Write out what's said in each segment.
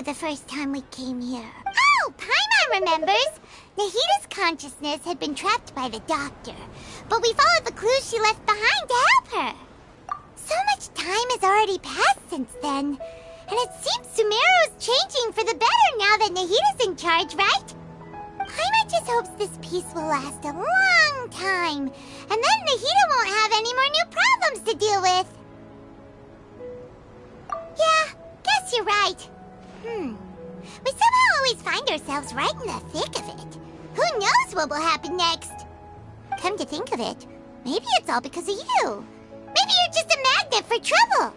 the first time we came here. Oh, Paimon remembers! Nahita's consciousness had been trapped by the doctor, but we followed the clues she left behind to help her. So much time has already passed since then, and it seems Sumeru's changing for the better now that Nahita's in charge, right? Paimon just hopes this peace will last a long time, and then Nahita won't have any more new problems to deal with. Yeah, guess you're right. We somehow always find ourselves right in the thick of it. Who knows what will happen next? Come to think of it, maybe it's all because of you. Maybe you're just a magnet for trouble.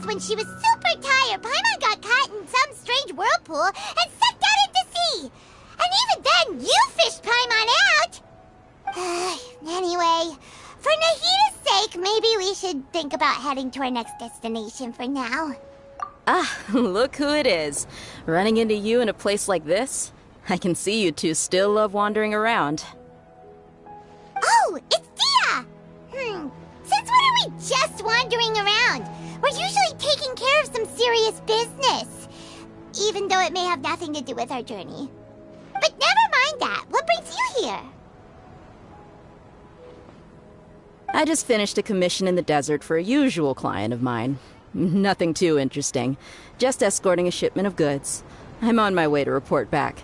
When she was super tired, Paimon got caught in some strange whirlpool and sucked out into sea. And even then, you fished Paimon out. Anyway, for Nahita's sake, maybe we should think about heading to our next destination for now. Ah, look who it is. Running into you in a place like this? I can see you two still love wandering around. Oh, it's Dia! Since when are we just wandering around? We're usually taking care of some serious business, even though it may have nothing to do with our journey. But never mind that. What brings you here? I just finished a commission in the desert for a usual client of mine. Nothing too interesting. Just escorting a shipment of goods. I'm on my way to report back.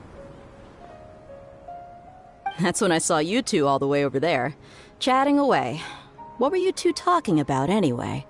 That's when I saw you two all the way over there, chatting away. What were you two talking about anyway?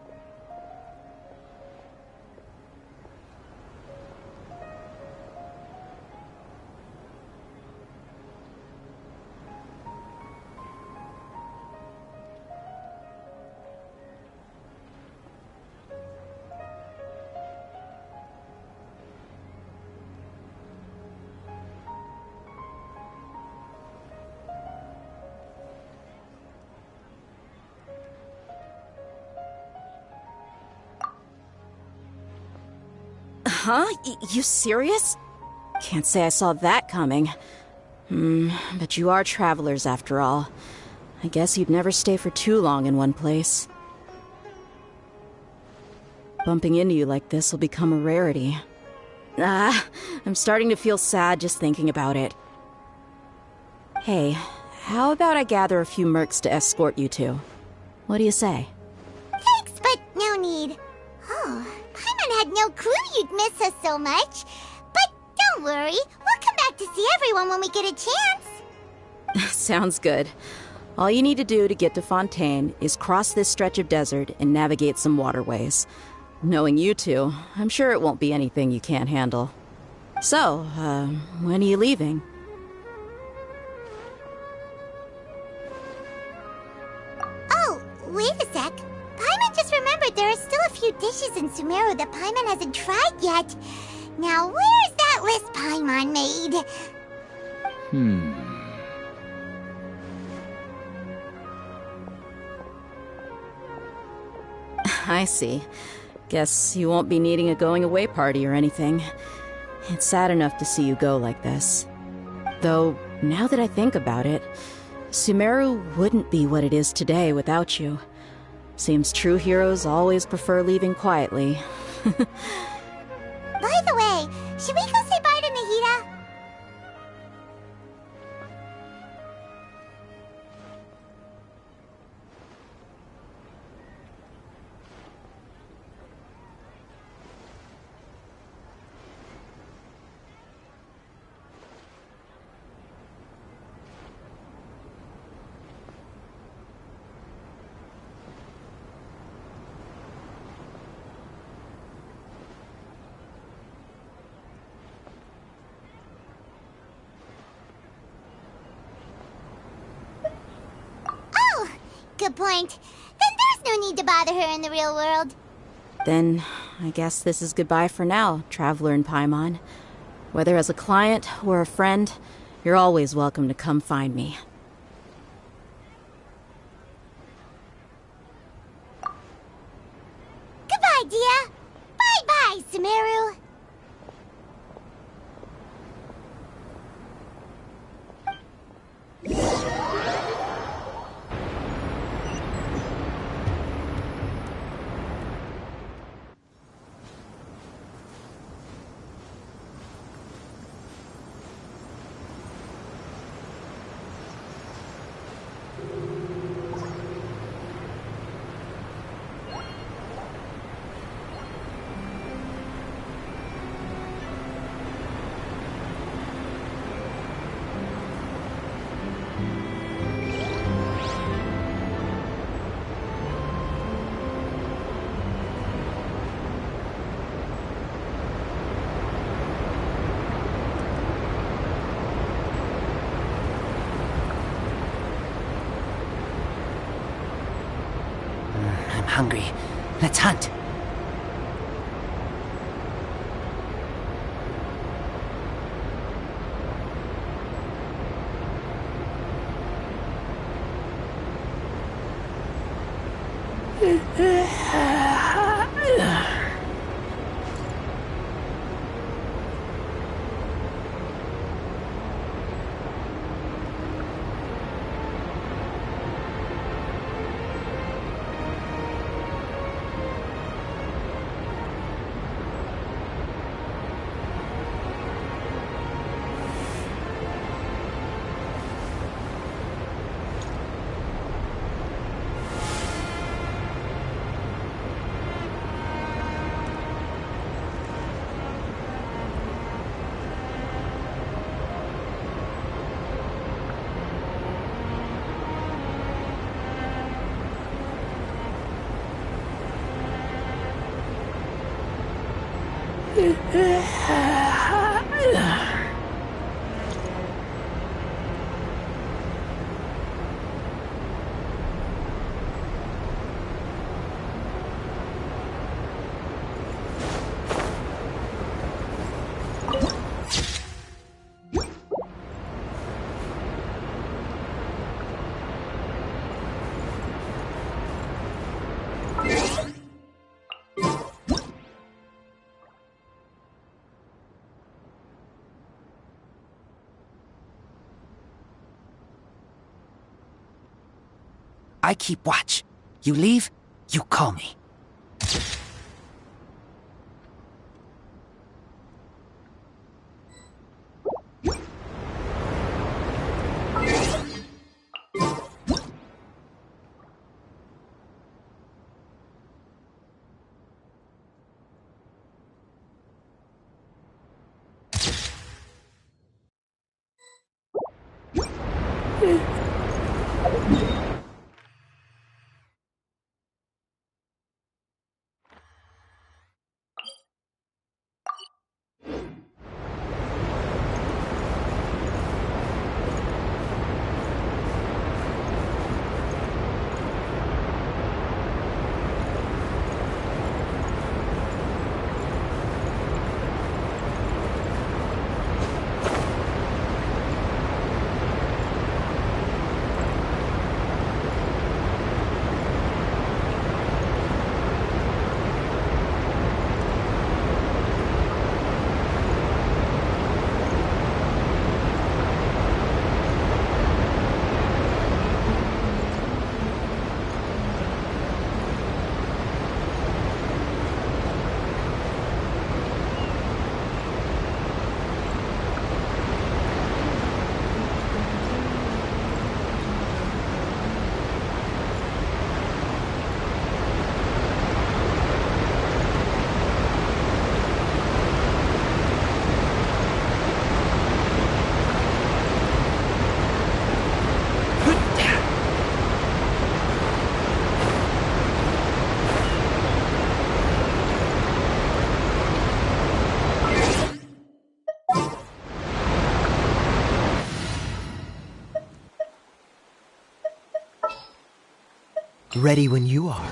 Huh? You serious? Can't say I saw that coming. But you are travelers after all. I guess you'd never stay for too long in one place. Bumping into you like this will become a rarity. I'm starting to feel sad just thinking about it. Hey, how about I gather a few mercs to escort you two? What do you say? Thanks, but no need. Oh, Paimon had no clue you'd miss us so much. But don't worry, we'll come back to see everyone when we get a chance. Sounds good. All you need to do to get to Fontaine is cross this stretch of desert and navigate some waterways. Knowing you two, I'm sure it won't be anything you can't handle. So, when are you leaving? Oh, wait a sec. Paimon just remembered there are still a few dishes in Sumeru that Paimon hasn't tried yet. Now, where's that list Paimon made? I see. Guess you won't be needing a going-away party or anything. It's sad enough to see you go like this. Though, now that I think about it, Sumeru wouldn't be what it is today without you. Seems true heroes always prefer leaving quietly. By the way, should we go say bye to Nahita? Good point. Then there's no need to bother her in the real world. Then, I guess this is goodbye for now, Traveler and Paimon. Whether as a client or a friend, you're always welcome to come find me. Goodbye, dear. Bye-bye, Sumeru. I'm hungry. Let's hunt. I keep watch. You leave, you call me. Ready when you are.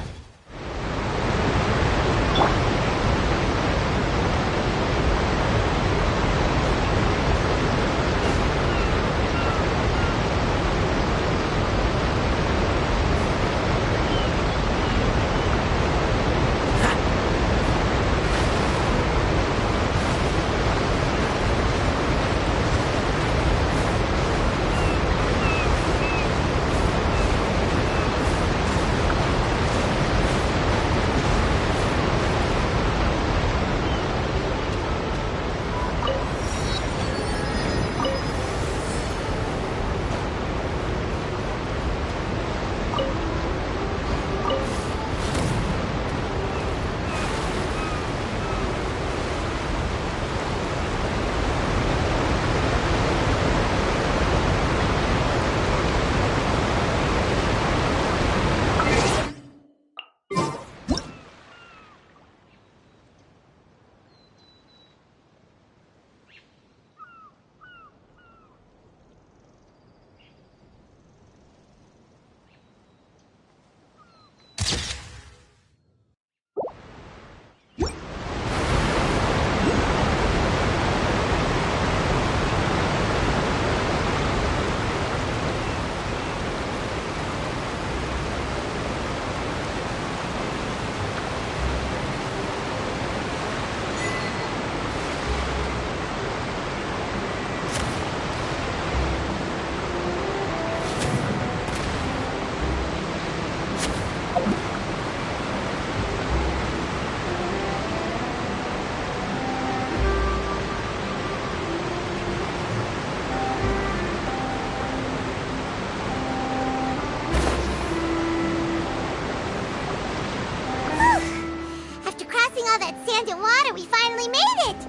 crossing all that sand and water, we finally made it!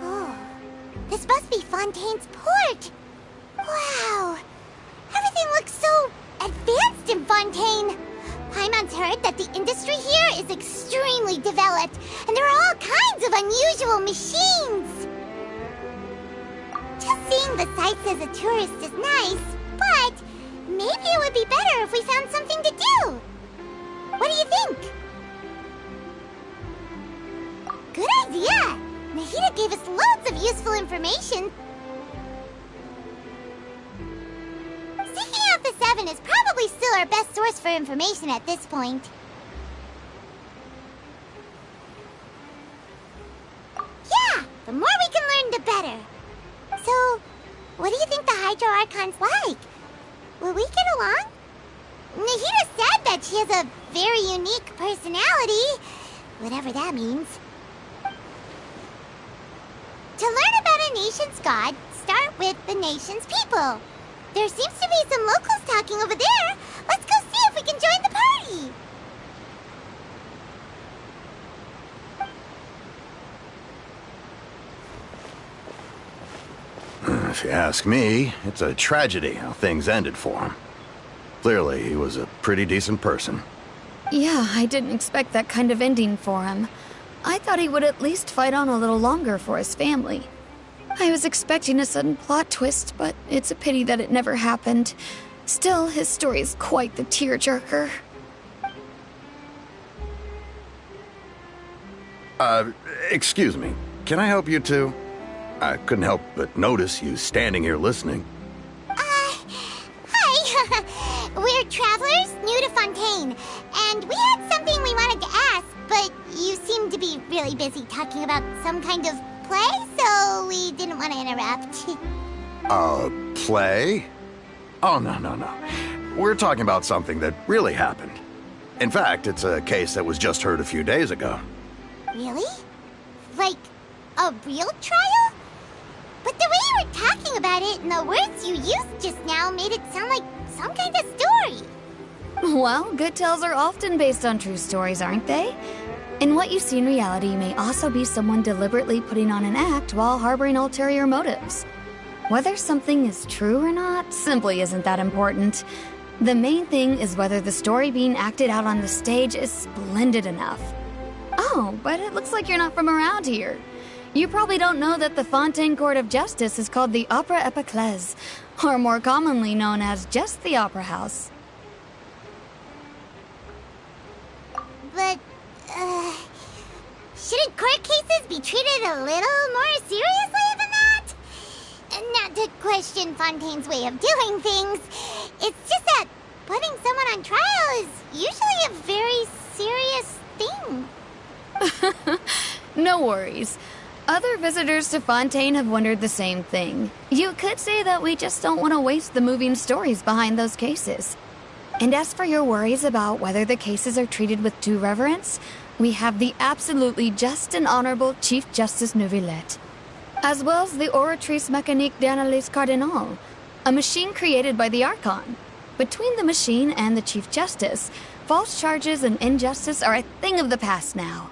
Oh, this must be Fontaine's port. Wow, everything looks so advanced in Fontaine. Paimon's heard that the industry here is extremely developed, and there are all kinds of unusual machines. Just seeing the sights as a tourist is nice, but maybe it would be better if we found something to do. What do you think? Good idea! Nahida gave us loads of useful information. Seeking out the Seven is probably still our best source for information at this point. Yeah! The more we can learn, the better. So, what do you think the Hydro Archon's like? Will we get along? Nahida said that she has a very unique personality, whatever that means. To learn about a nation's god, start with the nation's people. There seems to be some locals talking over there. Let's go see if we can join the party. If you ask me, it's a tragedy how things ended for him. Clearly, he was a pretty decent person. Yeah, I didn't expect that kind of ending for him. I thought he would at least fight on a little longer for his family. I was expecting a sudden plot twist, but it's a pity that it never happened. Still, his story is quite the tearjerker. Excuse me. Can I help you too? I couldn't help but notice you standing here listening. Hi. We're travelers new to Fontaine, and we had something we wanted to ask, but you seem to be really busy talking about some kind of play, so we didn't want to interrupt. Play? Oh, no. We're talking about something that really happened. In fact, it's a case that was just heard a few days ago. Really? Like, a real trial? But the way you were talking about it and the words you used just now made it sound like some kind of story. Well, good tales are often based on true stories, aren't they? And what you see in reality may also be someone deliberately putting on an act while harboring ulterior motives. Whether something is true or not simply isn't that important. The main thing is whether the story being acted out on the stage is splendid enough. Oh, but it looks like you're not from around here. You probably don't know that the Fontaine Court of Justice is called the Opera Epiclese, or more commonly known as just the Opera House. But, shouldn't court cases be treated a little more seriously than that? Not to question Fontaine's way of doing things. It's just that putting someone on trial is usually a very serious thing. No worries. Other visitors to Fontaine have wondered the same thing. You could say that we just don't want to waste the moving stories behind those cases. And as for your worries about whether the cases are treated with due reverence, we have the absolutely just and honorable Chief Justice Neuvillette, as well as the Oratrice Mécanique d'Analyse Cardinal, a machine created by the Archon. Between the machine and the Chief Justice, false charges and injustice are a thing of the past now.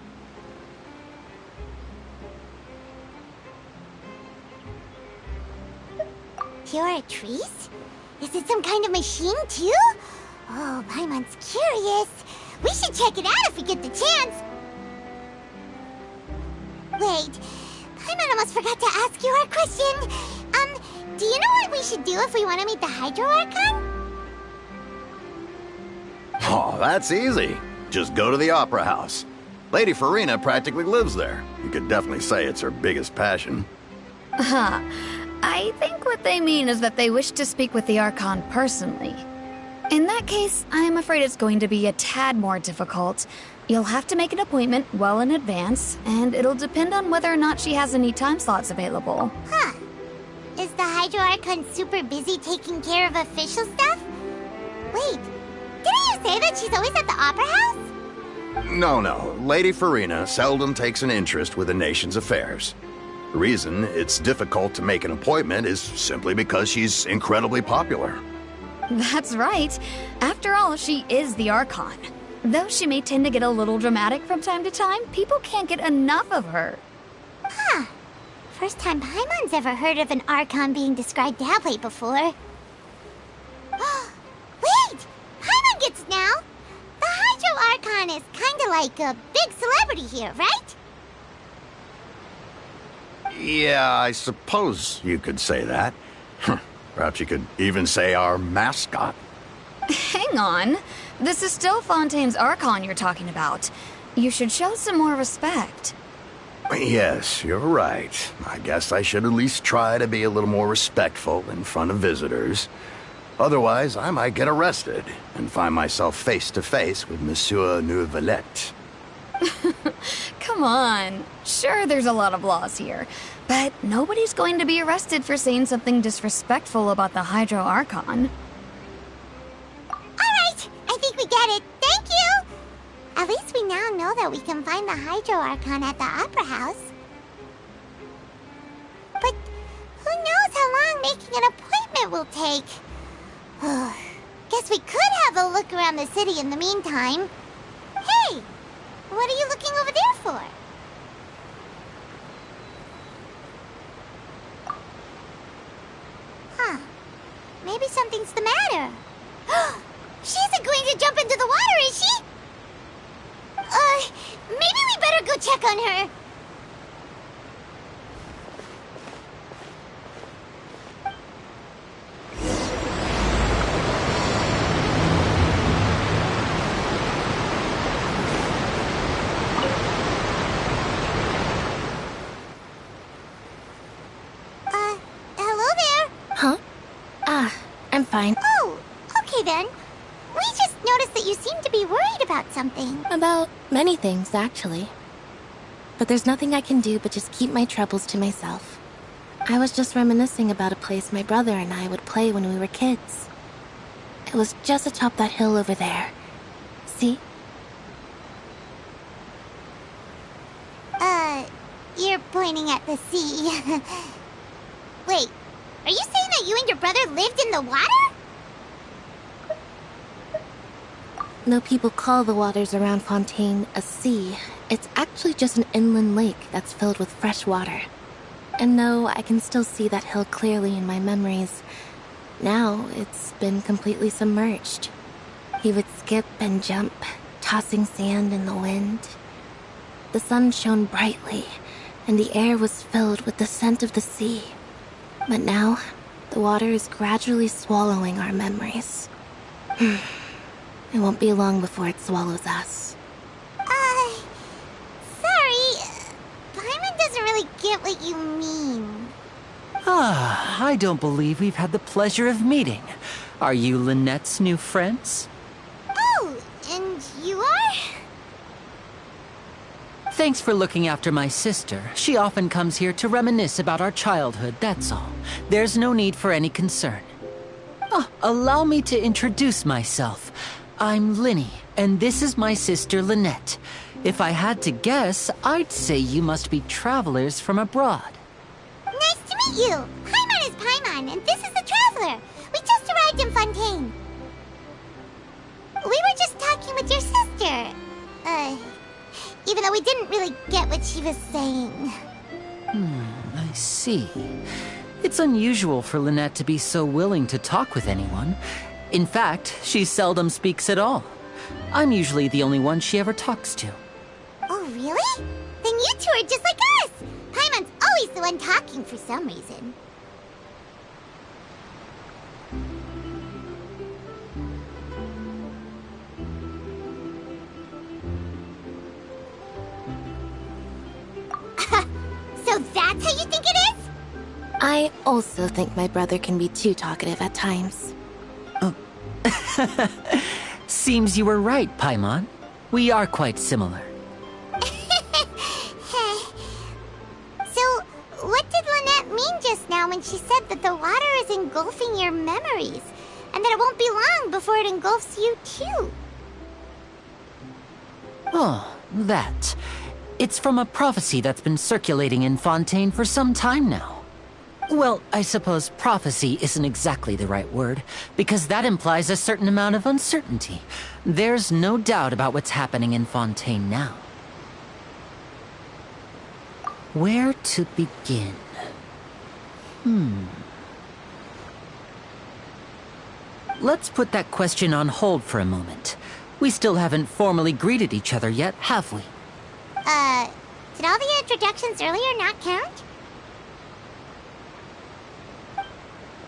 Oratrice? Is it some kind of machine, too? Oh, Paimon's curious. We should check it out if we get the chance. Wait, Paimon almost forgot to ask you our question. Do you know what we should do if we want to meet the Hydro Archon? Oh, that's easy. Just go to the Opera House. Lady Farina practically lives there. You could definitely say it's her biggest passion. I think what they mean is that they wish to speak with the Archon personally. In that case, I'm afraid it's going to be a tad more difficult. You'll have to make an appointment well in advance, and it'll depend on whether or not she has any time slots available. Huh. Is the Hydro Archon super busy taking care of official stuff? Wait, didn't you say that she's always at the Opera House? No. Lady Farina seldom takes an interest with the nation's affairs. The reason it's difficult to make an appointment is simply because she's incredibly popular. That's right. After all, she is the Archon. Though she may tend to get a little dramatic from time to time, people can't get enough of her. Huh. First time Paimon's ever heard of an Archon being described that way before. Wait! Paimon gets it now! The Hydro Archon is kinda like a big celebrity here, right? Yeah, I suppose you could say that. Perhaps you could even say our mascot. Hang on. This is still Fontaine's Archon you're talking about. You should show some more respect. Yes, you're right. I guess I should at least try to be a little more respectful in front of visitors. Otherwise, I might get arrested and find myself face to face with Monsieur Neuvillette. Come on. Sure, there's a lot of laws here, but nobody's going to be arrested for saying something disrespectful about the Hydro Archon. Alright, I think we get it. Thank you! At least we now know that we can find the Hydro Archon at the Opera House. But who knows how long making an appointment will take? Guess we could have a look around the city in the meantime. Hey! What are you looking over there for? Huh. Maybe something's the matter. She isn't going to jump into the water, is she? Maybe we better go check on her. Hello there. Huh? I'm fine. Oh, okay then. We just noticed that you seem to be worried about something. About many things, actually. But there's nothing I can do but just keep my troubles to myself. I was just reminiscing about a place my brother and I would play when we were kids. It was just atop that hill over there. See? You're pointing at the sea. Wait, are you saying that you and your brother lived in the water? Though people call the waters around Fontaine a sea, it's actually just an inland lake that's filled with fresh water. And though I can still see that hill clearly in my memories, now it's been completely submerged. He would skip and jump, tossing sand in the wind. The sun shone brightly, and the air was filled with the scent of the sea. But now, the water is gradually swallowing our memories. It won't be long before it swallows us. Sorry. Paimon doesn't really get what you mean. I don't believe we've had the pleasure of meeting. Are you Lynette's new friends? Oh, and you are? Thanks for looking after my sister. She often comes here to reminisce about our childhood, that's all. There's no need for any concern. Allow me to introduce myself. I'm Linny, and this is my sister Lynette. If I had to guess, I'd say you must be travelers from abroad. Nice to meet you. Paimon is Paimon, and this is the Traveler. We just arrived in Fontaine. We were just talking with your sister. Even though we didn't really get what she was saying. I see. It's unusual for Lynette to be so willing to talk with anyone. In fact, she seldom speaks at all. I'm usually the only one she ever talks to. Oh, really? Then you two are just like us! Paimon's always the one talking for some reason. So that's how you think it is? I also think my brother can be too talkative at times. Seems you were right, Paimon. We are quite similar. So, what did Lynette mean just now when she said that the water is engulfing your memories, and that it won't be long before it engulfs you too? Oh, that. It's from a prophecy that's been circulating in Fontaine for some time now. Well, I suppose prophecy isn't exactly the right word, because that implies a certain amount of uncertainty. There's no doubt about what's happening in Fontaine now. Where to begin? Let's put that question on hold for a moment. We still haven't formally greeted each other yet, have we? Did all the introductions earlier not count?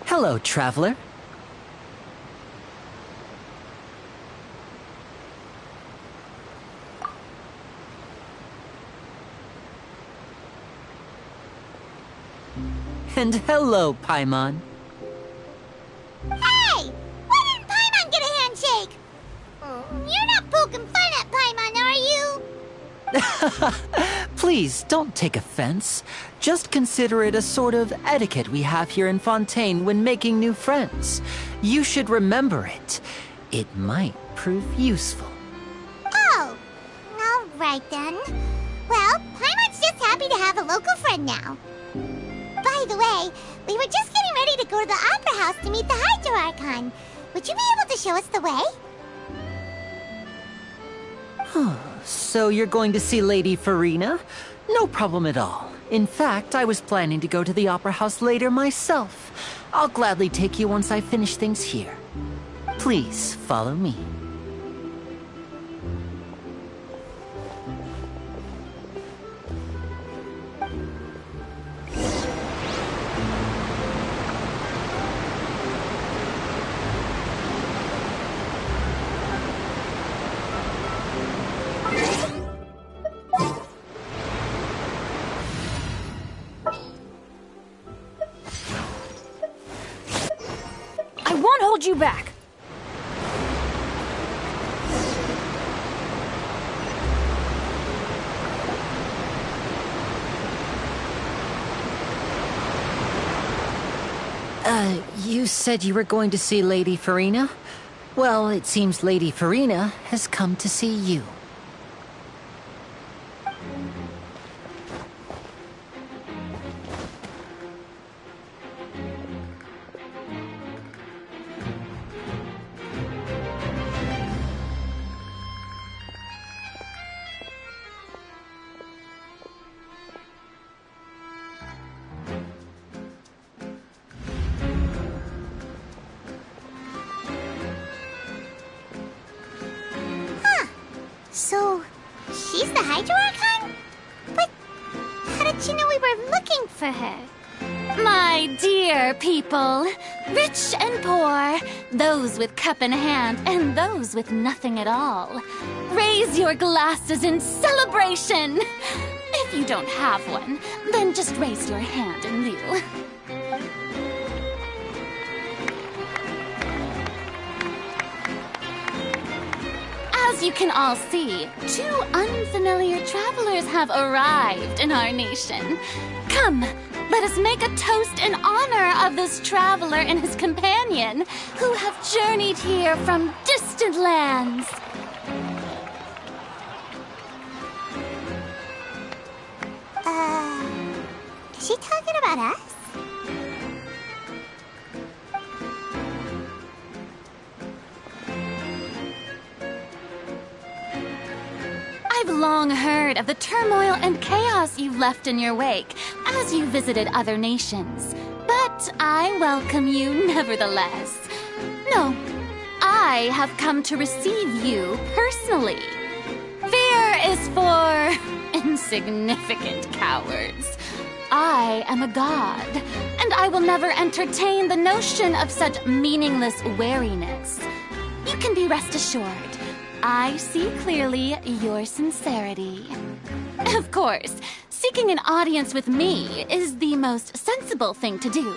Hello, traveler. And hello, Paimon. Hey! Why didn't Paimon get a handshake? You're not poking fun at Paimon, are you? Please, don't take offense. Just consider it a sort of etiquette we have here in Fontaine when making new friends. You should remember it. It might prove useful. Oh, all right then. Well, Paimon's just happy to have a local friend now. By the way, we were just getting ready to go to the Opera House to meet the Hydro Archon. Would you be able to show us the way? So you're going to see Lady Farina? No problem at all. In fact, I was planning to go to the Opera House later myself. I'll gladly take you once I finish things here. Please follow me. I won't hold you back! You said you were going to see Lady Farina? Well, it seems Lady Farina has come to see you. So, she's the Hydro Archon? But how did she know we were looking for her? My dear people, rich and poor, those with cup in hand and those with nothing at all, raise your glasses in celebration! If you don't have one, then just raise your hand in lieu. As you can all see, two unfamiliar travelers have arrived in our nation. Come, let us make a toast in honor of this traveler and his companion, who have journeyed here from distant lands. Is she talking about us? I've long heard of the turmoil and chaos you've left in your wake as you visited other nations. But I welcome you nevertheless. No, I have come to receive you personally. Fear is for insignificant cowards. I am a god, and I will never entertain the notion of such meaningless wariness. You can be rest assured. I see clearly your sincerity. Of course, seeking an audience with me is the most sensible thing to do.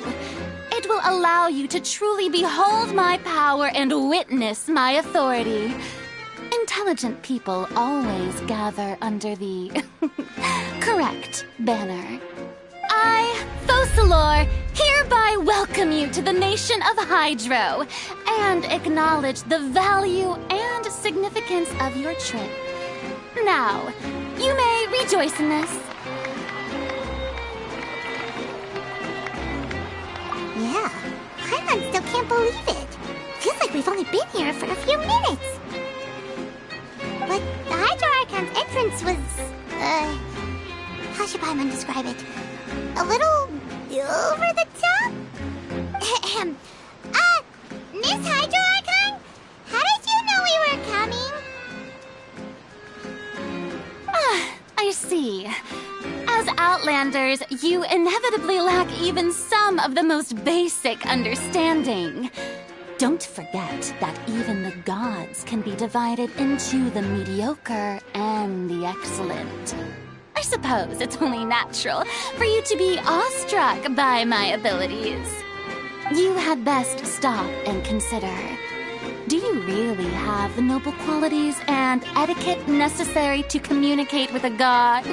It will allow you to truly behold my power and witness my authority. Intelligent people always gather under the correct banner. I, Thosalor, hereby welcome you to the nation of Hydro and acknowledge the value and significance of your trip. Now, you may rejoice in this. Paimon still can't believe it. Feels like we've only been here for a few minutes. But the Hydro Archon's entrance was, how should Paimon describe it? A little over the top? Miss Hydro Archon? How did you know we were coming? I see. As Outlanders, you inevitably lack even some of the most basic understanding. Don't forget that even the gods can be divided into the mediocre and the excellent. I suppose it's only natural for you to be awestruck by my abilities. You had best stop and consider. Do you really have the noble qualities and etiquette necessary to communicate with a god?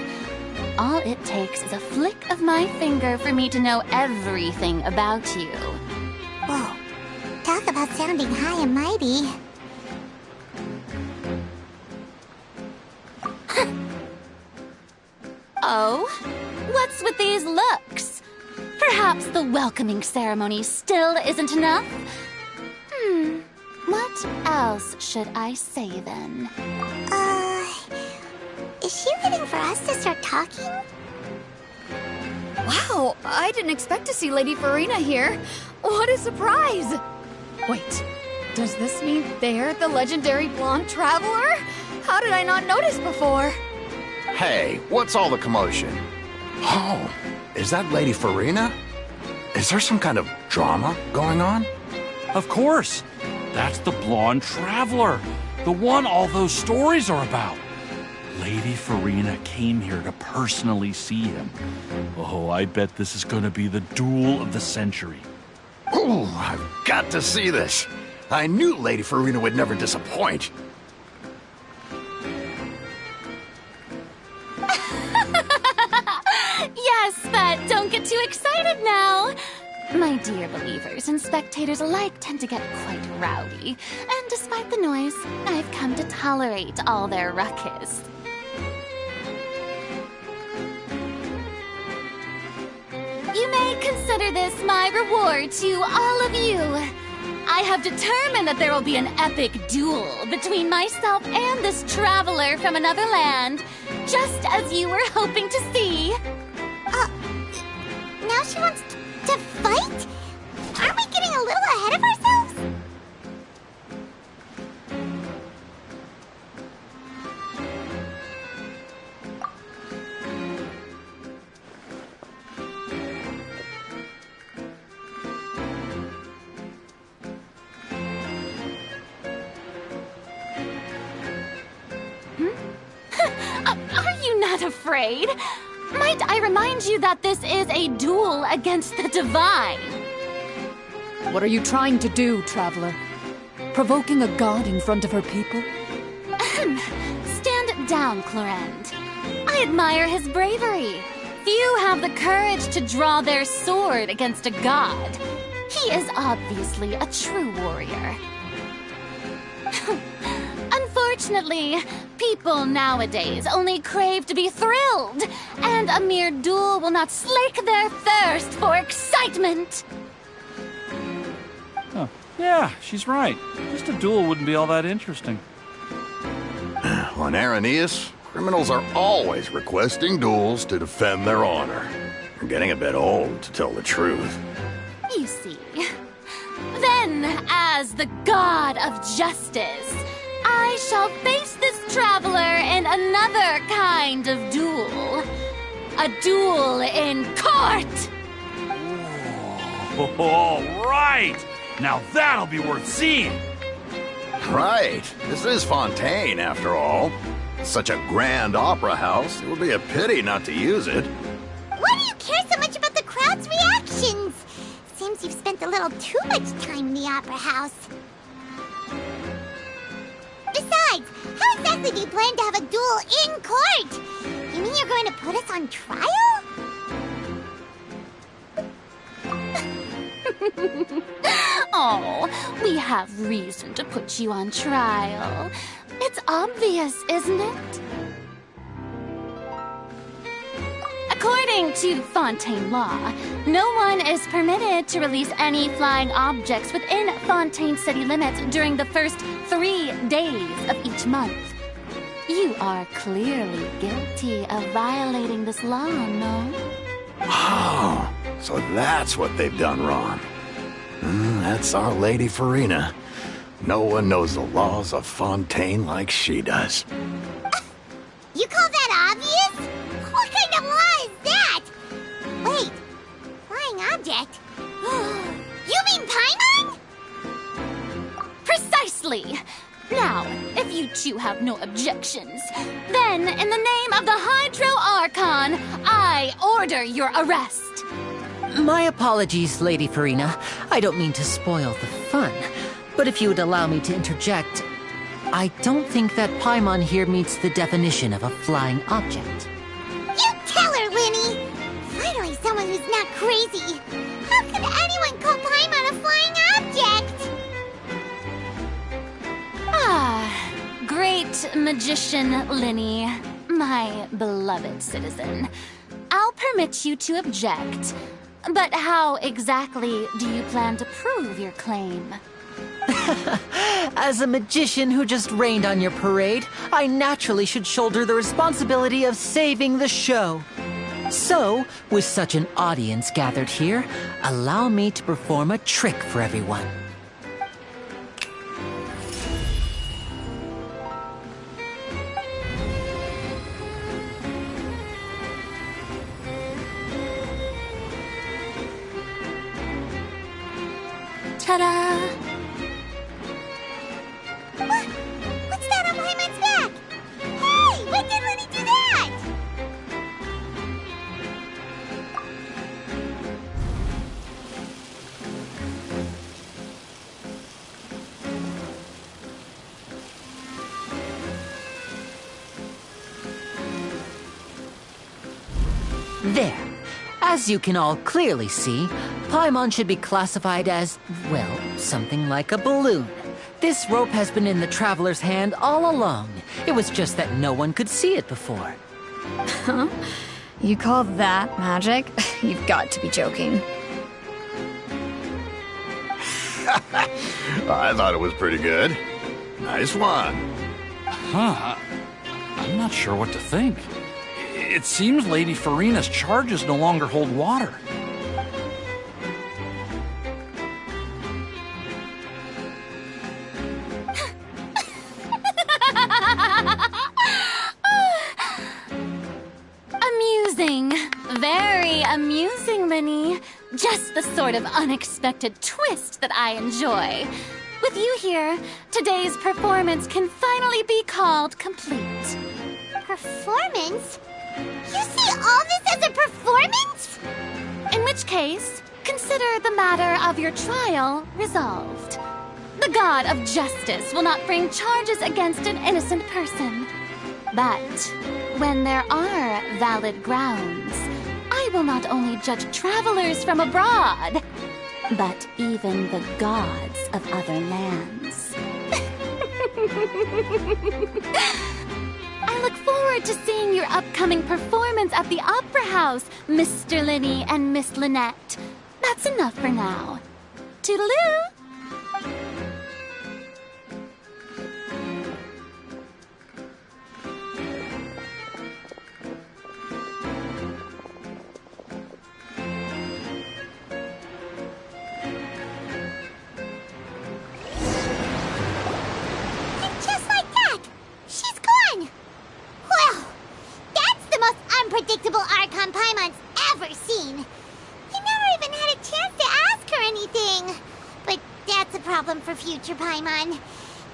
All it takes is a flick of my finger for me to know everything about you. Whoa. Talk about sounding high and mighty. Oh? What's with these looks? Perhaps the welcoming ceremony still isn't enough? What else should I say then? Is she waiting for us to start talking? Wow, I didn't expect to see Lady Farina here. What a surprise! Wait, does this mean they're the legendary blonde traveler? How did I not notice before? Hey, what's all the commotion? Oh, is that Lady Farina? Is there some kind of drama going on? Of course. That's the blonde traveler. The one all those stories are about. Lady Farina came here to personally see him. Oh, I bet this is going to be the duel of the century. Ooh, I've got to see this. I knew Lady Farina would never disappoint. Yes, but don't get too excited now. My dear believers and spectators alike tend to get quite rowdy, and despite the noise, I've come to tolerate all their ruckus. You may consider this my reward to all of you. I have determined that there will be an epic duel between myself and this traveler from another land, just as you were hoping to see. Now she wants to fight? Aren't we getting a little ahead of ourselves? Are you not afraid? Might I remind you that this is a duel against the divine? What are you trying to do, traveler? Provoking a god in front of her people? Stand down, Clorend. I admire his bravery. Few have the courage to draw their sword against a god. He is obviously a true warrior. Unfortunately, people nowadays only crave to be thrilled, and a mere duel will not slake their thirst for excitement. Huh. Yeah, she's right. Just a duel wouldn't be all that interesting. On Araneus, criminals are always requesting duels to defend their honor. I'm getting a bit old, to tell the truth. You see. Then, as the god of justice, I shall face this traveler in another kind of duel. A duel in court! Oh, all right! Now that'll be worth seeing! Right. This is Fontaine, after all. Such a grand opera house, it would be a pity not to use it. Why do you care so much about the crowd's reactions? Seems you've spent a little too much time in the opera house. Besides, how exactly do you plan to have a duel in court? You mean you're going to put us on trial? Oh, we have reason to put you on trial. It's obvious, isn't it? According According to Fontaine law, no one is permitted to release any flying objects within Fontaine city limits during the first 3 days of each month. You are clearly guilty of violating this law, no? Oh, so that's what they've done wrong. That's our Lady Farina. No one knows the laws of Fontaine like she does. You call that obvious? What kind of law is that? Wait, flying object? You mean Paimon? Precisely! Now, if you two have no objections, then in the name of the Hydro Archon, I order your arrest. My apologies, Lady Farina. I don't mean to spoil the fun. But if you would allow me to interject, I don't think that Paimon here meets the definition of a flying object. You tell her, Winnie! Finally someone who's not crazy. How could anyone call Paimon a flying object? Ah, great magician Linny, my beloved citizen. I'll permit you to object, but how exactly do you plan to prove your claim? As a magician who just rained on your parade, I naturally should shoulder the responsibility of saving the show. So, with such an audience gathered here, allow me to perform a trick for everyone. Ta-da! What's that on Paimon's back? Hey, when did Winnie do that? There. As you can all clearly see, Paimon should be classified as, well, something like a balloon. This rope has been in the Traveler's hand all along. It was just that no one could see it before. Huh? You call that magic? You've got to be joking. I thought it was pretty good. Nice one. Huh. I'm not sure what to think. It seems Lady Farina's charges no longer hold water. Amusing. Very amusing, Linny. Just the sort of unexpected twist that I enjoy. With you here, today's performance can finally be called complete. Performance? You see all this as a performance? In which case, consider the matter of your trial resolved. The god of justice will not bring charges against an innocent person. But when there are valid grounds, I will not only judge travelers from abroad, but even the gods of other lands. I look forward to seeing your upcoming performance at the Opera House, Mr. Linny and Miss Lynette. That's enough for now. Toodaloo! Unpredictable Archon Paimon's ever seen. He never even had a chance to ask her anything. But that's a problem for future Paimon.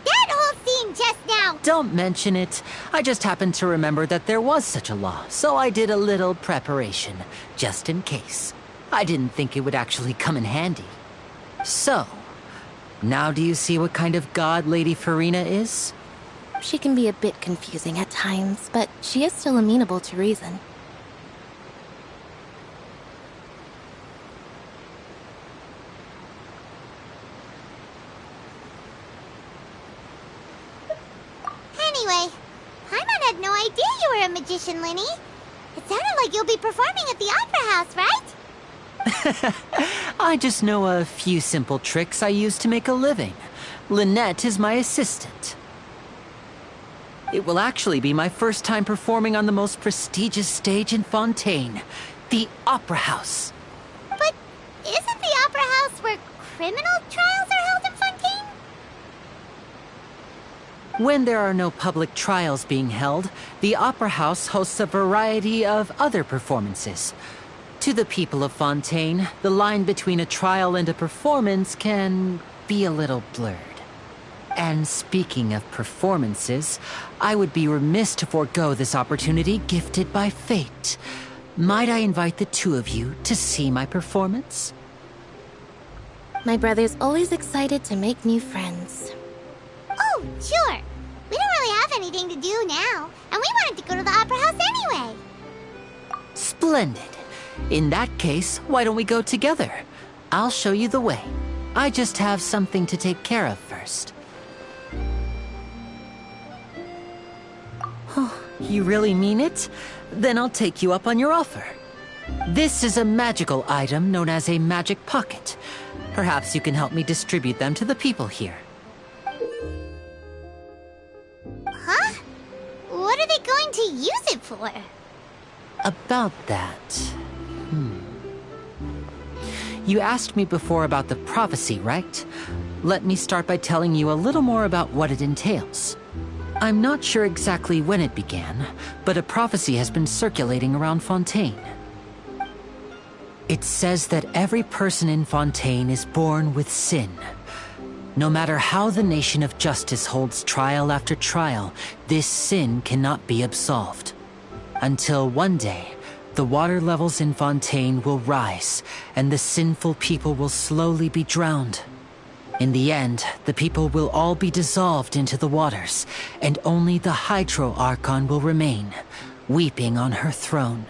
That whole scene just now... Don't mention it. I just happened to remember that there was such a law, so I did a little preparation, just in case. I didn't think it would actually come in handy. So, now do you see what kind of god Lady Farina is? She can be a bit confusing at times, but she is still amenable to reason. Anyway, Paimon had no idea you were a magician, Linny. It's sounded like you'll be performing at the Opera House, right? I just know a few simple tricks I use to make a living. Lynette is my assistant. It will actually be my first time performing on the most prestigious stage in Fontaine, the Opera House. But isn't the Opera House where criminal trials are held in Fontaine? When there are no public trials being held, the Opera House hosts a variety of other performances. To the people of Fontaine, the line between a trial and a performance can be a little blurred. And speaking of performances, I would be remiss to forego this opportunity gifted by fate. Might I invite the two of you to see my performance? My brother's always excited to make new friends. Oh, sure. We don't really have anything to do now, and we wanted to go to the Opera House anyway. Splendid. In that case, why don't we go together? I'll show you the way. I just have something to take care of first. You really mean it? Then I'll take you up on your offer. This is a magical item known as a magic pocket. Perhaps you can help me distribute them to the people here. Huh? What are they going to use it for? About that... You asked me before about the prophecy, right? Let me start by telling you a little more about what it entails. I'm not sure exactly when it began, but a prophecy has been circulating around Fontaine. It says that every person in Fontaine is born with sin. No matter how the nation of justice holds trial after trial, this sin cannot be absolved. Until one day, the water levels in Fontaine will rise, and the sinful people will slowly be drowned. In the end, the people will all be dissolved into the waters, and only the Hydro Archon will remain, weeping on her throne.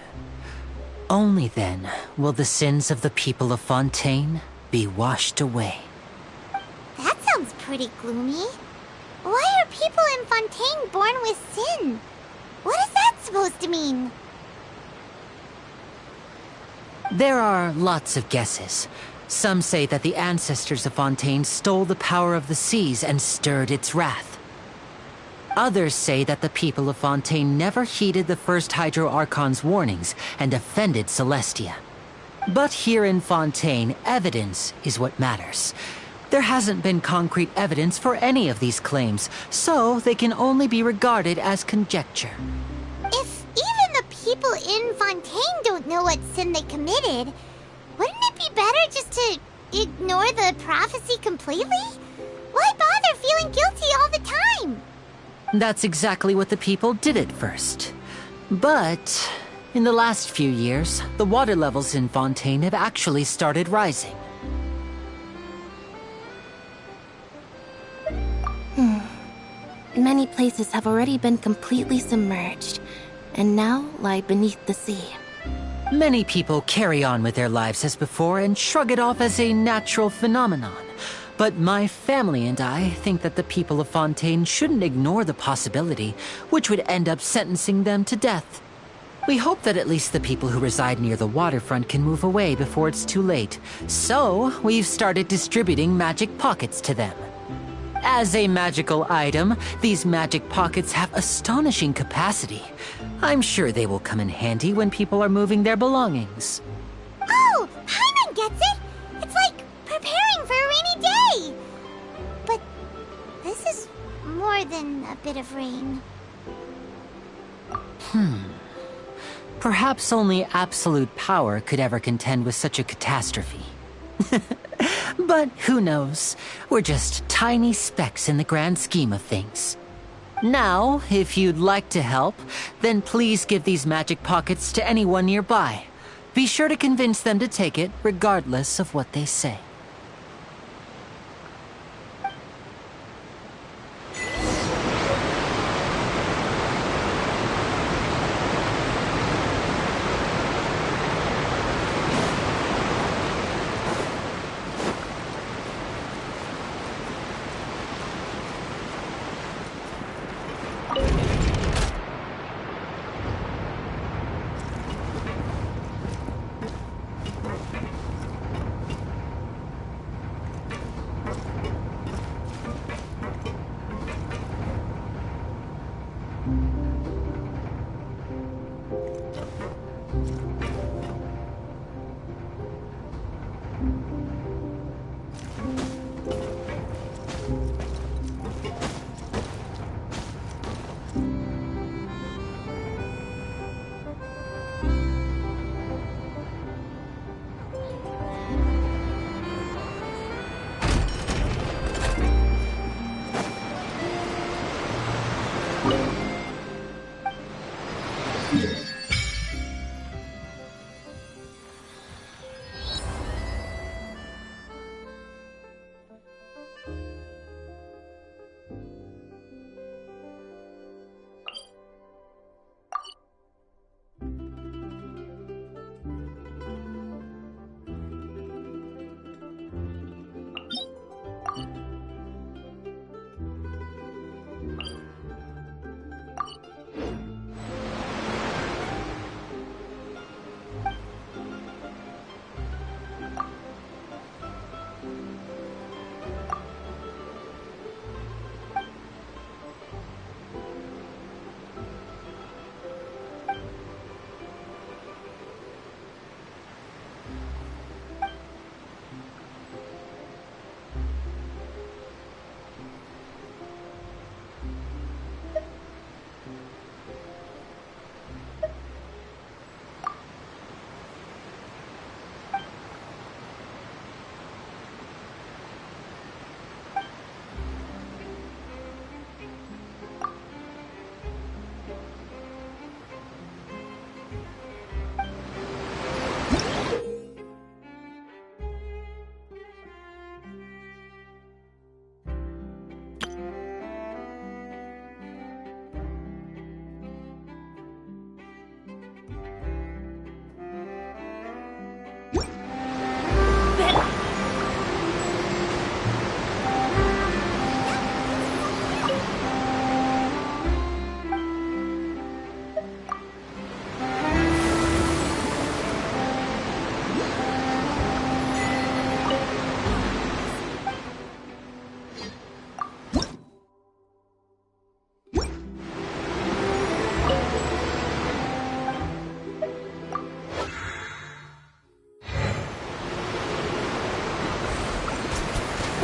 Only then will the sins of the people of Fontaine be washed away. That sounds pretty gloomy. Why are people in Fontaine born with sin? What is that supposed to mean? There are lots of guesses. Some say that the ancestors of Fontaine stole the power of the seas and stirred its wrath. Others say that the people of Fontaine never heeded the first Hydro Archon's warnings and offended Celestia. But here in Fontaine, evidence is what matters. There hasn't been concrete evidence for any of these claims, so they can only be regarded as conjecture. If even the people in Fontaine don't know what sin they committed, wouldn't it be better just to ignore the prophecy completely? Why bother feeling guilty all the time? That's exactly what the people did at first. But in the last few years, the water levels in Fontaine have actually started rising. Many places have already been completely submerged, and now lie beneath the sea. Many people carry on with their lives as before and shrug it off as a natural phenomenon. But my family and I think that the people of Fontaine shouldn't ignore the possibility, which would end up sentencing them to death. We hope that at least the people who reside near the waterfront can move away before it's too late. So, we've started distributing magic pockets to them. As a magical item, these magic pockets have astonishing capacity. I'm sure they will come in handy when people are moving their belongings. Oh, Paimon gets it! It's like preparing for a rainy day! But this is more than a bit of rain. Perhaps only absolute power could ever contend with such a catastrophe. But who knows? We're just tiny specks in the grand scheme of things. Now, if you'd like to help, then please give these magic pockets to anyone nearby. Be sure to convince them to take it, regardless of what they say.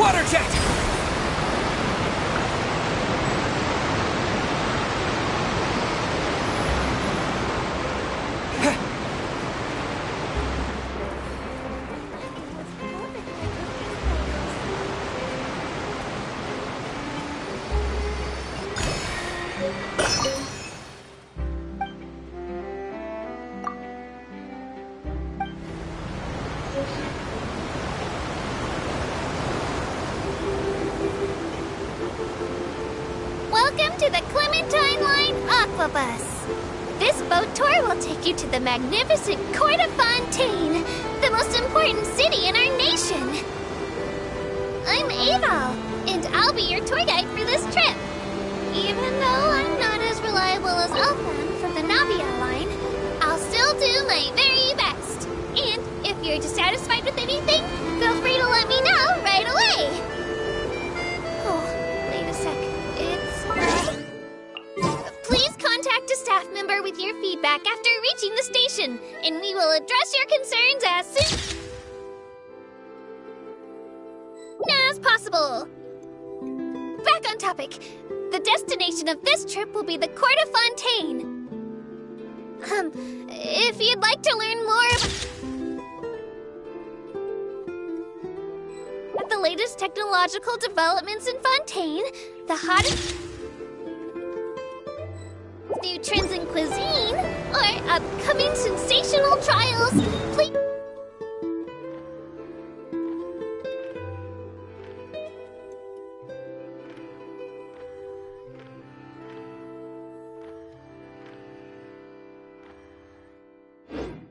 Water jet! Welcome to the Clementine Line Aquabus. This boat tour will take you to the magnificent Court of Fontaine, the most important city in our nation. I'm Aval, and I'll be your tour guide for this trip. Even though I'm not as reliable as Elfan from the Navia line, I'll still do my very best. And if you're dissatisfied with anything, feel free to let me know right away. Oh, wait a sec. Please contact a staff member with your feedback after reaching the station, and we will address your concerns as soon as possible. Back on topic. The destination of this trip will be the Court of Fontaine. If you'd like to learn more about the latest technological developments in Fontaine, the hottest new trends in cuisine, or upcoming sensational trials, please...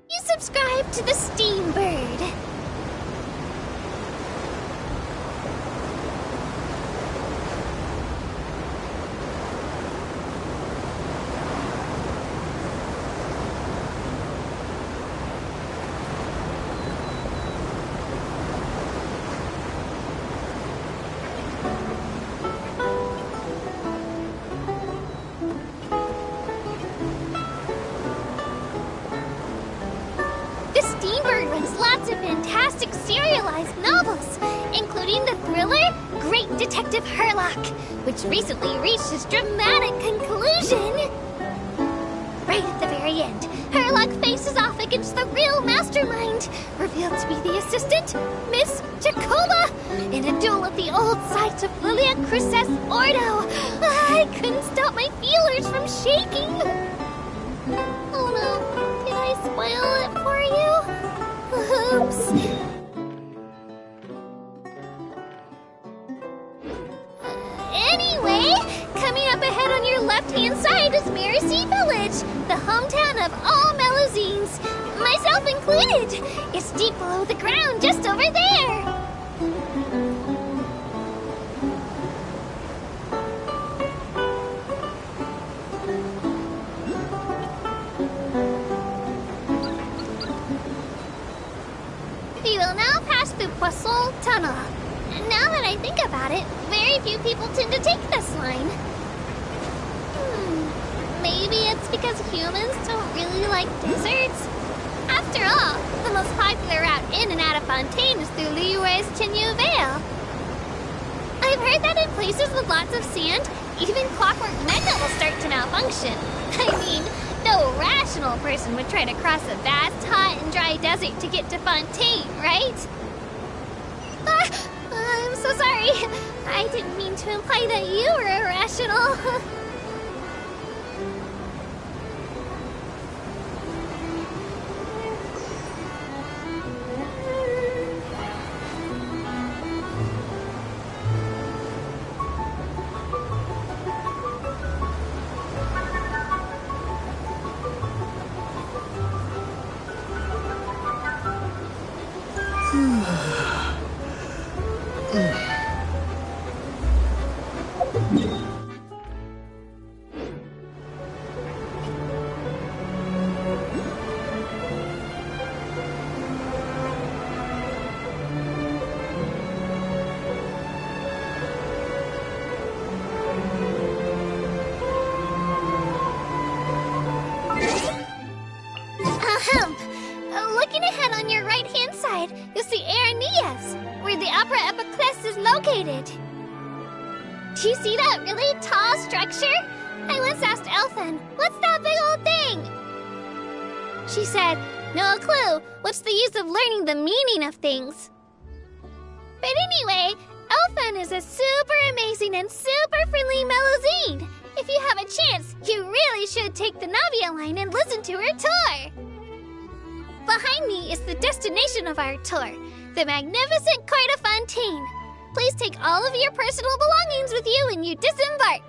You subscribe to the Steambird. Fantastic serialized novels, including the thriller Great Detective Herlock, which recently reached its dramatic conclusion. Right at the very end, Herlock faces off against the real mastermind, revealed to be the assistant, Miss Jacoba, in a duel at the old site of Lilia Cruces Ordo. I couldn't stop my feelers from shaking. Oh no, did I spoil it for you? Oops. Anyway, coming up ahead on your left-hand side is Mercy Village, the hometown of all Melusines, myself included. It's deep below the ground, just over there. We will now pass through Poisson Tunnel. Now that I think about it, very few people tend to take this line. Maybe it's because humans don't really like deserts? After all, the most popular route in and out of Fontaine is through Liyue's Chenyu Vale. I've heard that in places with lots of sand, even clockwork mecha will start to malfunction. I mean, no rational person would try to cross a vast, hot, and dry desert to get to Fontaine, right? I'm so sorry. I didn't mean to imply that you were irrational. Looking ahead on your right-hand side, you'll see Aranillas, where the Opera Epiclese is located. Do you see that really tall structure? I once asked Elfin, what's that big old thing? She said, no clue. What's the use of learning the meaning of things? But anyway, Elfin is a super amazing and super friendly Melusine. If you have a chance, you really should take the Navia line and listen to her tour. Behind me is the destination of our tour, the magnificent Court of Fontaine. Please take all of your personal belongings with you when you disembark.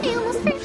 I almost forgot.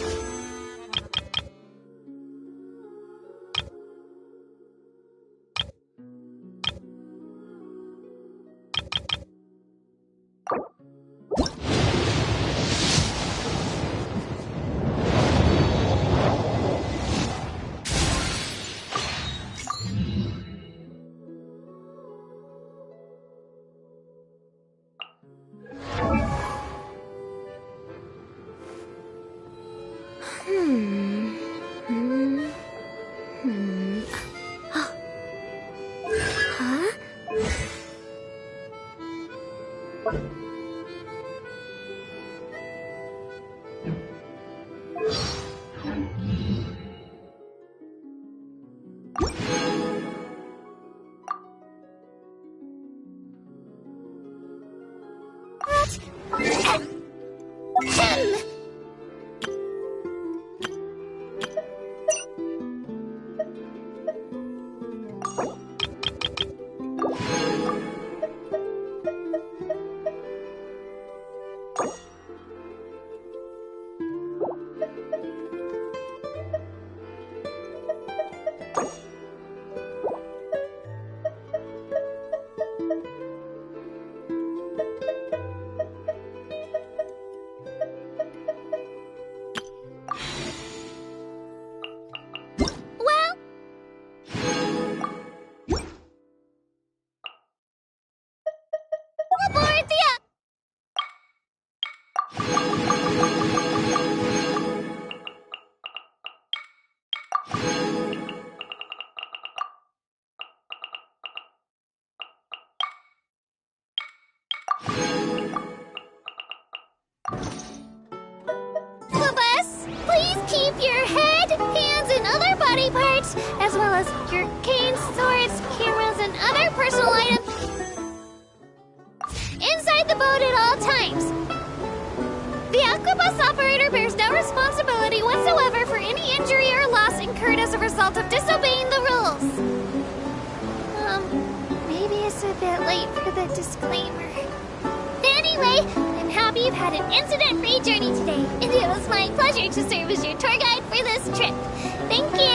Keep your head, hands, and other body parts, as well as your canes, swords, cameras, and other personal items inside the boat at all times. The Aquabus operator bears no responsibility whatsoever for any injury or loss incurred as a result of disobeying the rules. Maybe it's a bit late for the disclaimer. Anyway, I'm happy you've had an incident-free journey today, and it was my pleasure to serve as your tour guide for this trip. Thank you!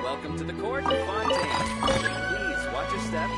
Welcome to the Court of Fontaine. Please watch your step.